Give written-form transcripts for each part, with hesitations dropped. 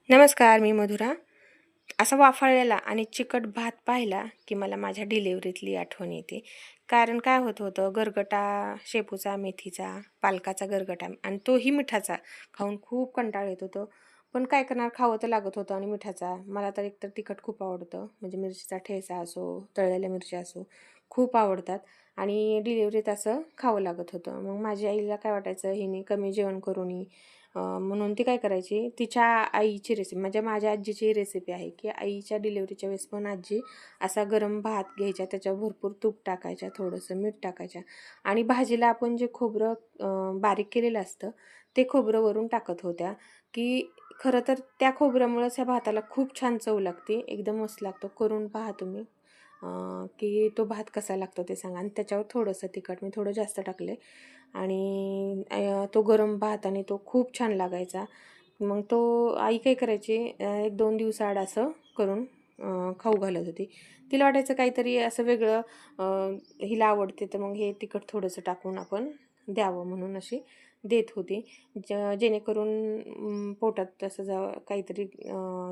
नमस्कार, मी मधुरा. असा वाफाळलेला आणि चिकट भात पाहिला की मला माझ्या डिलिव्हरीतली आठवण येते. कारण काय होत होतं, गरगटा शेपूचा, मेथीचा, पालकाचा गरगटा आणि तोही मिठाचा खाऊन खूप कंटाळा येत होतो. पण काय करणार, खावं तर लागत होतं. आणि मिठाचा मला तर एकतर तिखट खूप आवडतं, म्हणजे मिरचीचा ठेचा असो, तळलेल्या मिरच्या असो, खूप आवडतात. आणि डिलिव्हरीत असं खावं लागत होतं. मग माझ्या आईला काय वाटायचं, हिने कमी जेवण करून म्हणून ती काय करायची, तिच्या आईची रेसिपी म्हणजे माझ्या आजीची रेसिपी आहे की आईच्या डिलिव्हरीच्या वेळेस पण आजी असा गरम भात घ्यायच्या, त्याच्यावर भरपूर तूप टाकायच्या, थोडंसं मीठ टाकायच्या आणि भाजीला आपण जे खोबरं बारीक केलेलं असतं ते खोबरं वरून टाकत होत्या. की खरं तर त्या खोबऱ्यामुळेच ह्या भाताला खूप छान चव लागते, एकदम मस्त लागतो. करून पहा तुम्ही की तो भात कसा लागतो ते सांगा. आणि त्याच्यावर थोडंसं तिखट मी थोडं जास्त टाकले आणि तो गरम भात आणि तो खूप छान लागायचा. मग तो आई काय करायची, 1-2 दिवसाआड असं करून खाऊ घालत होती. तिला वाटायचं काहीतरी असं वेगळं हिला आवडते, तर मग हे तिखट थोडंसं टाकून आपण द्यावं म्हणून अशी देत होती. जेणेकरून पोटात तसं काहीतरी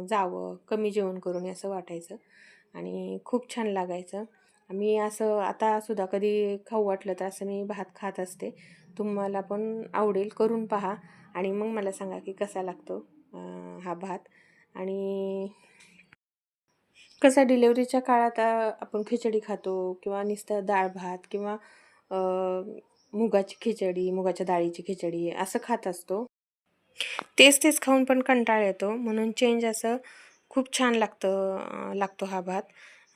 जावं, कमी जेवण करून असं वाटायचं आणि खूप छान लागायचं. मी असं आता सुद्धा कधी खाऊ वाटलं तर असं मी भात खात असते. तुम्हाला पण आवडेल, करून पहा आणि मग मला सांगा की कसा लागतो हा भात. आणि कसा डिलेवरीच्या काळात आपण खिचडी खातो किंवा नुसतं डाळ भात किंवा अ, मुगाची खिचडी, मुगाच्या डाळीची खिचडी असं खात असतो. तेच तेच खाऊन पण कंटाळा येतो, म्हणून चेंज असं खूप छान लागतो हा भात.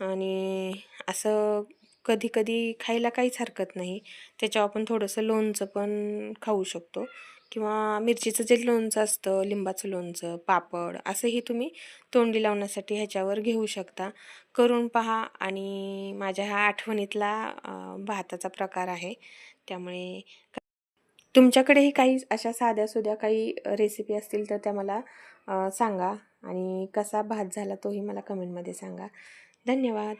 आणि असं कधी कधी खायला काहीच हरकत नाही. त्याच्यावर आपण थोडंसं लोणचं पण खाऊ शकतो किंवा मिरचीचं जे लोणचं असतं, लिंबाचं लोणचं, पापड असंही तुम्ही तोंडी लावण्यासाठी ह्याच्यावर घेऊ शकता. करून पहा. आणि माझ्या ह्या आठवणीतला भाताचा प्रकार आहे. त्यामुळे तुमच्याकडेही काही अशा साध्यासुध्या काही रेसिपी असतील तर त्या मला सांगा. आणि कसा भात झाला तोही मला कमेंटमध्ये सांगा. धन्यवाद.